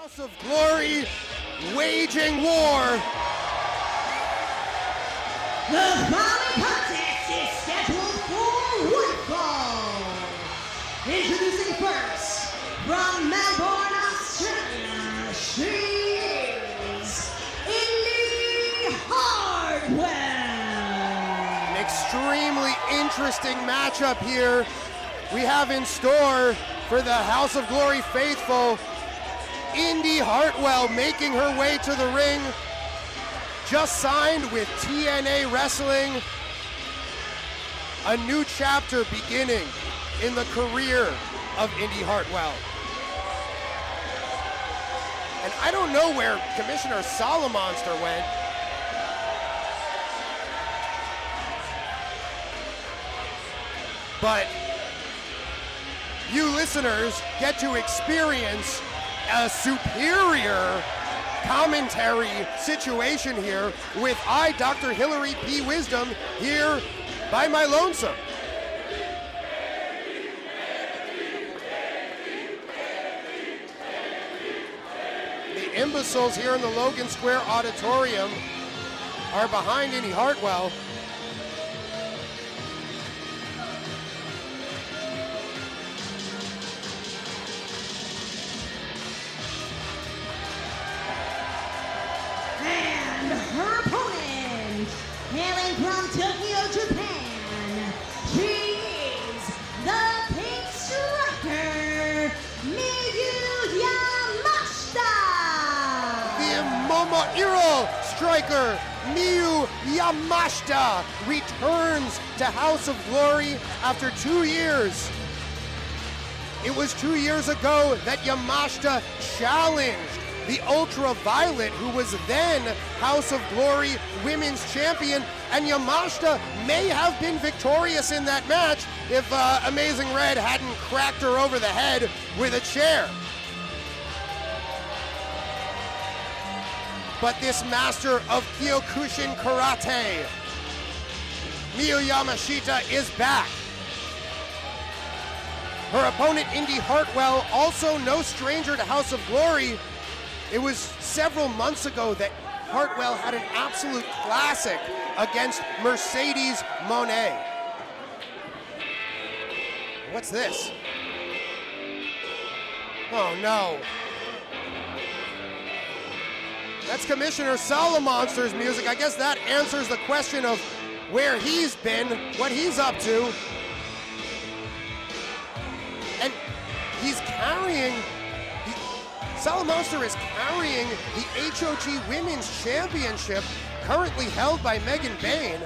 House of Glory waging war. The following contest is scheduled for one fall. Introducing first, from Melbourne, Australia, she is Indi Hartwell. An extremely interesting matchup here we have in store for the House of Glory faithful. Indi Hartwell making her way to the ring, just signed with TNA Wrestling. A new chapter beginning in the career of Indi Hartwell. And I don't know where Commissioner Solomonster went. But you listeners get to experience a superior commentary situation here with I, Dr. Hillary P. Wisdom, here by my lonesome. The imbeciles here in the Logan Square Auditorium are behind Indi Hartwell. Her opponent, hailing from Tokyo, Japan, she is the Pink Striker, Miyu Yamashita. The Momoiro striker, Miyu Yamashita, returns to House of Glory after 2 years. It was 2 years ago that Yamashita challenged the Ultraviolet, who was then House of Glory Women's Champion, and Yamashita may have been victorious in that match if Amazing Red hadn't cracked her over the head with a chair. But this master of Kyokushin Karate, Miyu Yamashita, is back. Her opponent, Indi Hartwell, also no stranger to House of Glory. It was several months ago that Hartwell had an absolute classic against Mercedes Moné. What's this? Oh no. That's Commissioner Solomonster's music. I guess that answers the question of where he's been, what he's up to. And he's carrying, Solomonster is carrying the HOG Women's Championship, currently held by Megan Bayne.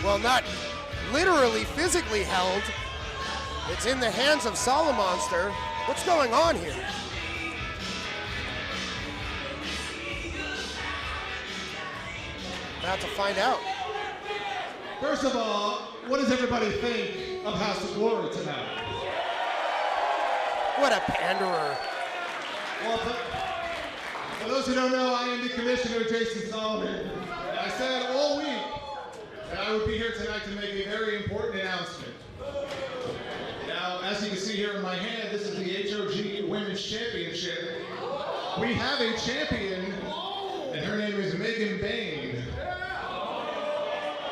Well, not literally physically held. It's in the hands of Solomonster. What's going on here? About to find out. First of all, what does everybody think of House of Glory tonight? What a panderer. Well, for those who don't know, I am the Commissioner, Jason Solomon. And I said all week that I would be here tonight to make a very important announcement. Now, as you can see here in my hand, this is the HOG Women's Championship. We have a champion, and her name is Megan Bayne.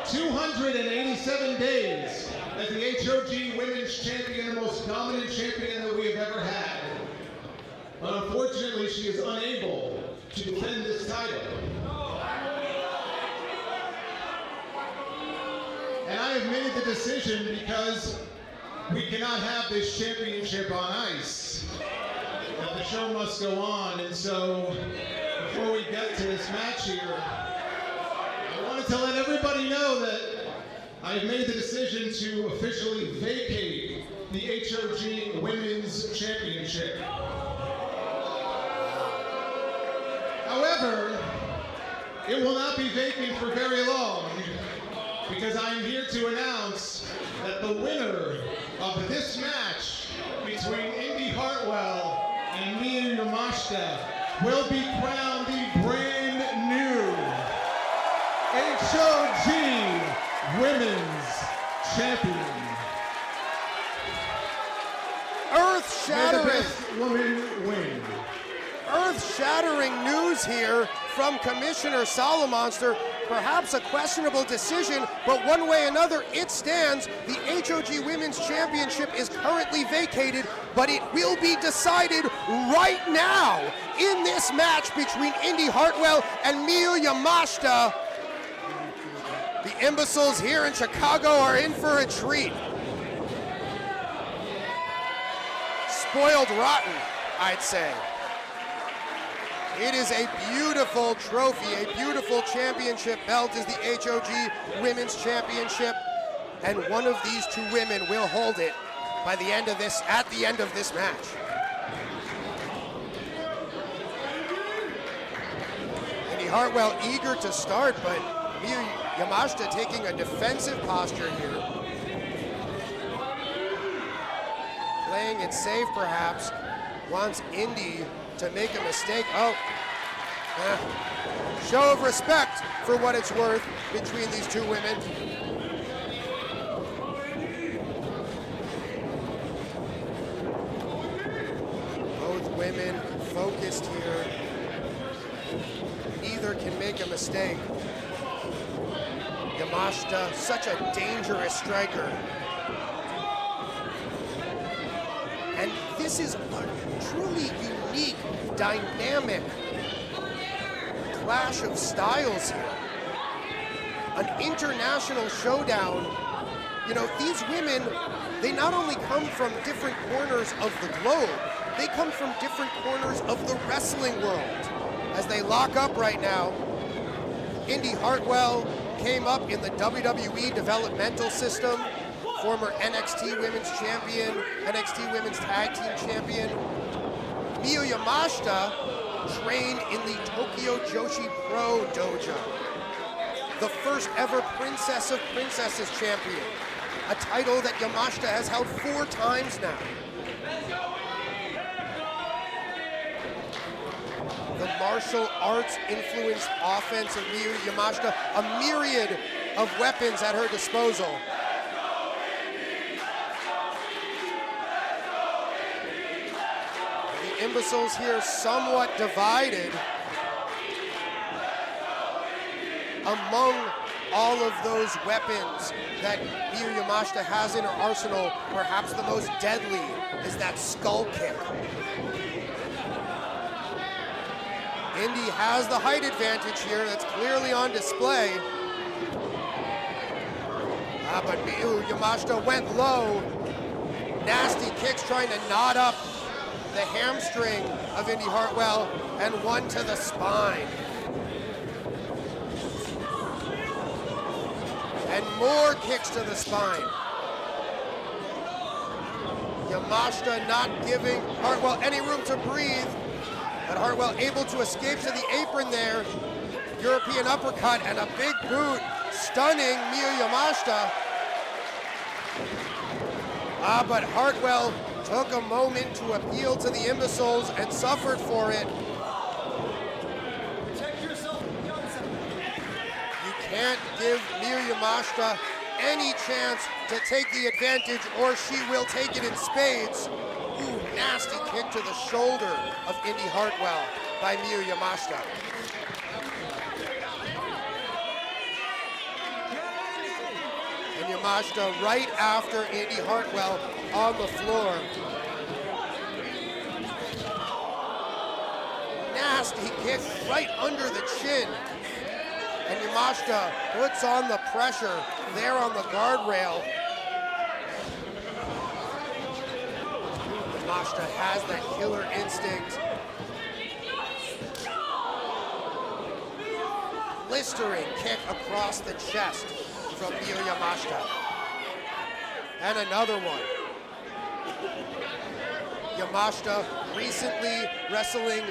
287 days as the HOG Women's Champion, the most dominant champion that we have ever had. But unfortunately, she is unable to defend this title. And I have made the decision because we cannot have this championship on ice. That the show must go on, and so before we get to this match here, I wanted to let everybody know that I have made the decision to officially vacate the HOG Women's Championship. However, it will not be vacant for very long, because I am here to announce that the winner of this match between Indi Hartwell and Miyu Yamashita will be crowned the brand new HOG Women's Champion. Earth-shattering. May the best woman win. earth-shattering news here from Commissioner Solomonster. Perhaps a questionable decision, but one way or another, it stands. The HOG Women's Championship is currently vacated, but it will be decided right now in this match between Indi Hartwell and Miyu Yamashita. The imbeciles here in Chicago are in for a treat. Spoiled rotten, I'd say. It is a beautiful trophy, a beautiful championship belt is the HOG Women's Championship, and one of these two women will hold it by the end of this, at the end of this match. Indi Hartwell eager to start, but Miyu Yamashita taking a defensive posture here. Playing it safe perhaps, wants Indi to make a mistake. Show of respect for what it's worth between these two women. Both women focused here. Neither can make a mistake. Yamashita, such a dangerous striker. And this is a truly unique, dynamic clash of styles here. An international showdown. You know, these women, they not only come from different corners of the globe, they come from different corners of the wrestling world. As they lock up right now, Indi Hartwell came up in the WWE developmental system, former NXT Women's Champion, NXT Women's Tag Team Champion. Miyu Yamashita trained in the Tokyo Joshi Pro Dojo. The first ever Princess of Princesses champion, a title that Yamashita has held 4 times now. The martial arts influenced offense of Miyu Yamashita, a myriad of weapons at her disposal. The imbeciles here somewhat divided among all of those weapons that Miyu Yamashita has in her arsenal. Perhaps the most deadly is that skull kick. Indi has the height advantage here, that's clearly on display. But Miyu Yamashita went low. Nasty kicks trying to knot up the hamstring of Indi Hartwell, and one to the spine. And more kicks to the spine. Yamashita not giving Hartwell any room to breathe, but Hartwell able to escape to the apron there. European uppercut and a big boot, stunning Miyu Yamashita. But Hartwell took a moment to appeal to the imbeciles and suffered for it. You can't give Miyu Yamashita any chance to take the advantage, or she will take it in spades. Ooh, nasty kick to the shoulder of Indi Hartwell by Miyu Yamashita. And Yamashita right after Indi Hartwell on the floor. Nasty kick right under the chin. And Yamashita puts on the pressure there on the guardrail. Yamashita has that killer instinct. Blistering kick across the chest from Miyu Yamashita. And another one. Yamashita recently wrestling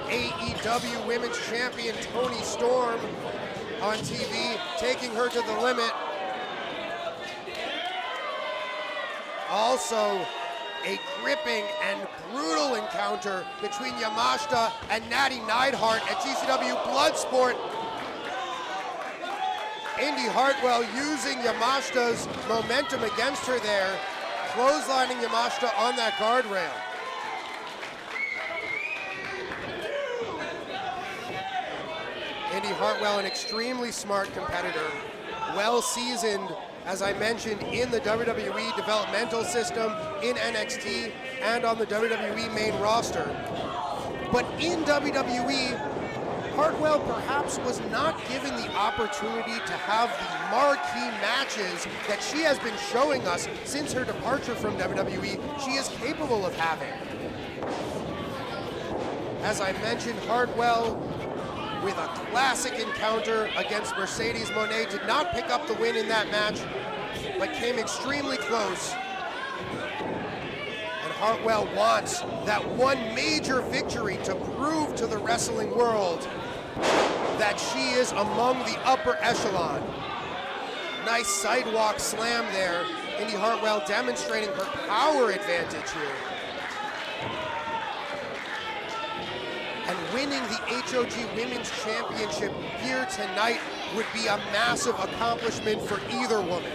AEW Women's Champion Toni Storm on TV, taking her to the limit. Also, a gripping and brutal encounter between Yamashita and Natty Neidhart at GCW Bloodsport. Indi Hartwell using Yamashita's momentum against her there, clotheslining Yamashita on that guardrail. Indi Hartwell, an extremely smart competitor, well seasoned, as I mentioned, in the WWE developmental system, in NXT, and on the WWE main roster. But in WWE, Hartwell perhaps was not given the opportunity to have the marquee matches that she has been showing us since her departure from WWE she is capable of having. As I mentioned, Hartwell, with a classic encounter against Mercedes Moné, did not pick up the win in that match, but came extremely close. And Hartwell wants that one major victory to prove to the wrestling world that she is among the upper echelon. Nice sidewalk slam there. Indi Hartwell demonstrating her power advantage here. And winning the HOG Women's Championship here tonight would be a massive accomplishment for either woman.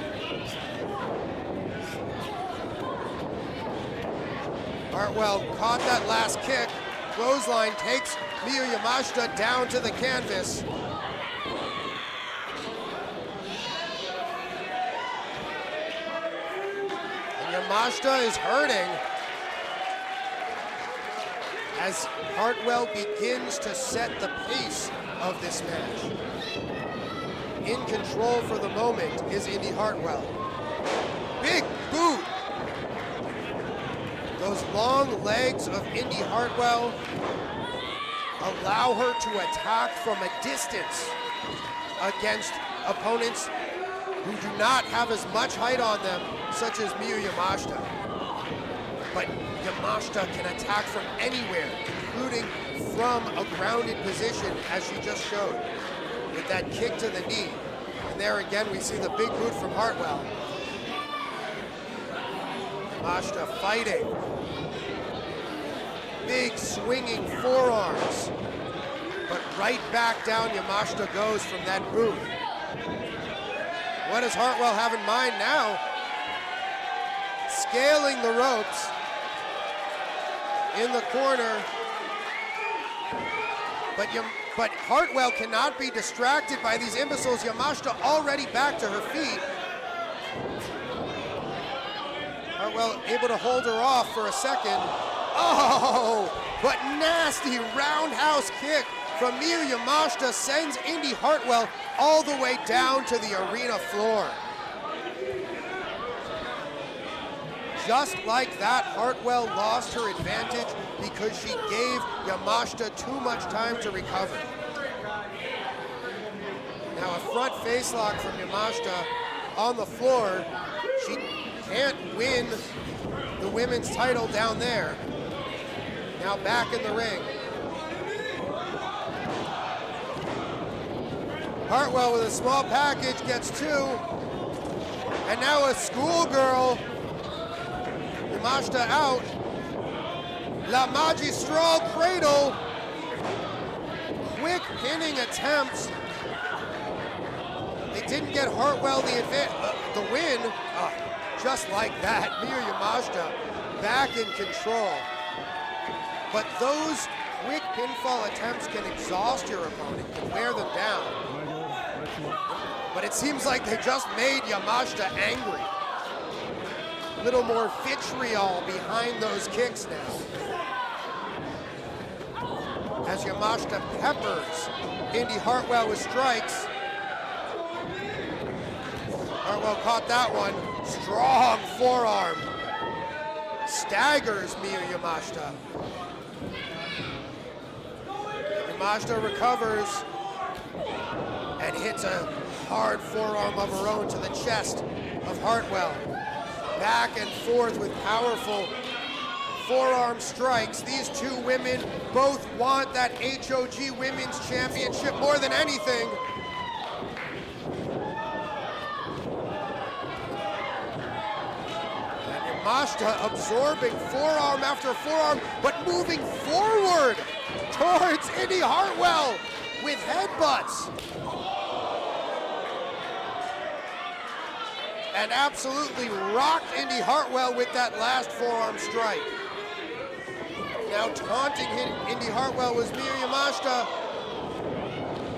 Hartwell caught that last kick. Clothesline takes Miyu Yamashita down to the canvas. And Yamashita is hurting as Hartwell begins to set the pace of this match. In control for the moment is Indi Hartwell. Big boot. Those long legs of Indi Hartwell allow her to attack from a distance against opponents who do not have as much height on them, such as Miyu Yamashita. But Yamashita can attack from anywhere, including from a grounded position, as she just showed, with that kick to the knee. And there again, we see the big boot from Hartwell. Yamashita fighting. Big swinging forearms. But right back down Yamashita goes from that boot. What does Hartwell have in mind now? Scaling the ropes in the corner. But Hartwell cannot be distracted by these imbeciles. Yamashita already back to her feet. Hartwell able to hold her off for a second. Oh, but nasty roundhouse kick from Miyu Yamashita sends Indi Hartwell all the way down to the arena floor. Just like that, Hartwell lost her advantage because she gave Yamashita too much time to recover. Now a front face lock from Yamashita on the floor. She can't win the women's title down there. Now back in the ring. Hartwell with a small package gets two. And now a schoolgirl. Yamashita out. La Magistral Cradle. Quick pinning attempts. They didn't get Hartwell the win. Just like that, Miyu Yamashita back in control. But those quick pinfall attempts can exhaust your opponent, can wear them down. But it seems like they just made Yamashita angry. A little more vitriol behind those kicks now. As Yamashita peppers Indi Hartwell with strikes. Hartwell caught that one. Strong forearm. Staggers Miyu Yamashita. Yamashita recovers and hits a hard forearm of her own to the chest of Hartwell. Back and forth with powerful forearm strikes. These two women both want that HOG Women's Championship more than anything. And Yamashita absorbing forearm after forearm, but moving forward towards Indi Hartwell with headbutts. And absolutely rocked Indi Hartwell with that last forearm strike. Now taunting Indi Hartwell was Miyu Yamashita.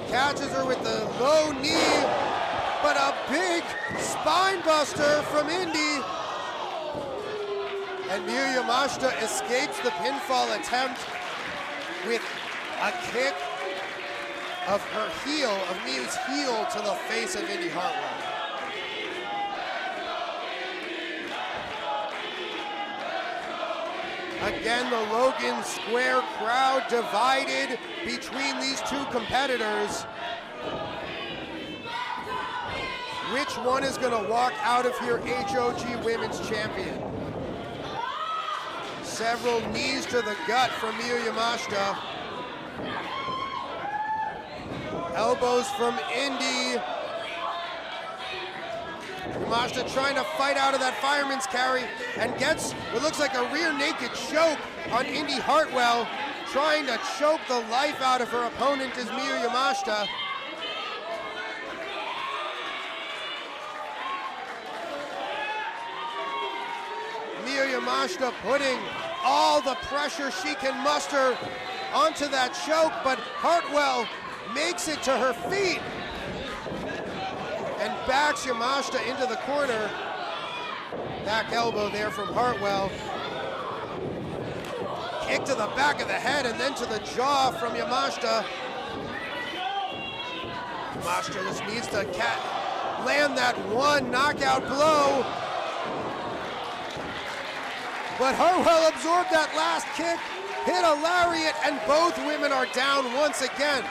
catches her with the low knee, but a big spine buster from Indi. And Miyu Yamashita escapes the pinfall attempt with a kick of her heel, of Miyu's heel, to the face of Indi Hartwell. Again, the Logan Square crowd divided between these two competitors. Which one is going to walk out of here HOG Women's Champion? Several knees to the gut from Miyu Yamashita. Elbows from Indi. Yamashita trying to fight out of that fireman's carry and gets what looks like a rear naked choke on Indi Hartwell. Trying to choke the life out of her opponent is Miyu Yamashita. Miyu Yamashita putting all the pressure she can muster onto that choke, but Hartwell makes it to her feet and backs Yamashita into the corner. Back elbow there from Hartwell. Kick to the back of the head and then to the jaw from Yamashita. Yamashita just needs to land that one knockout blow. But Hartwell absorbed that last kick, hit a lariat, and both women are down once again.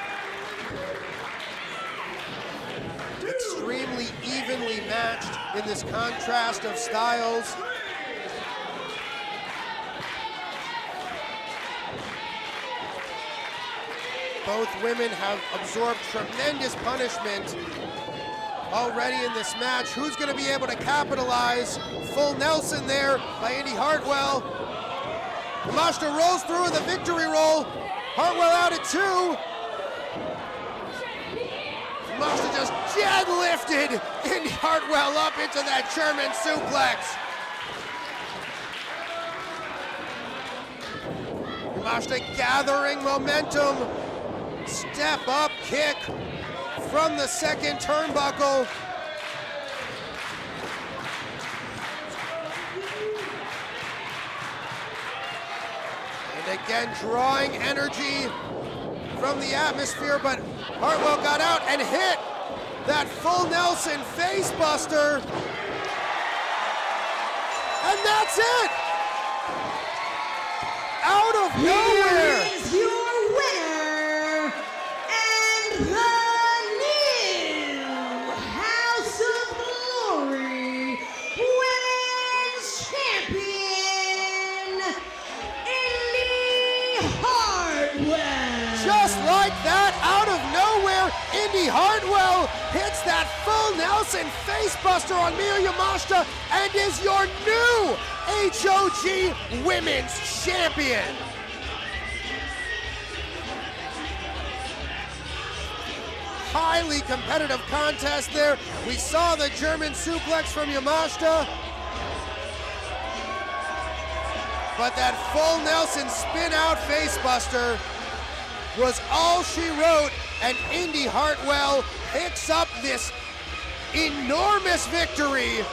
Extremely evenly matched in this contrast of styles. Both women have absorbed tremendous punishment already in this match. Who's going to be able to capitalize? Full Nelson there by Indi Hartwell. Yamashita rolls through with a victory roll. Hartwell out at 2. Yamashita just deadlifted Indi Hartwell up into that German suplex. Yamashita gathering momentum. Step up kick from the second turnbuckle. And again, drawing energy from the atmosphere, but Hartwell got out and hit that full Nelson face buster. And that's it! Out of nowhere! Here is your winner and the new House of Glory Women's Champion, Indi Hartwell. Just like that, out of nowhere, Indi Hartwell hits that full Nelson facebuster on Miyu Yamashita and is your new HOG Women's Champion. Highly competitive contest there. We saw the German suplex from Yamashita, but that full Nelson spin out facebuster was all she wrote, and Indi Hartwell picks up this enormous victory.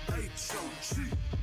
HOG.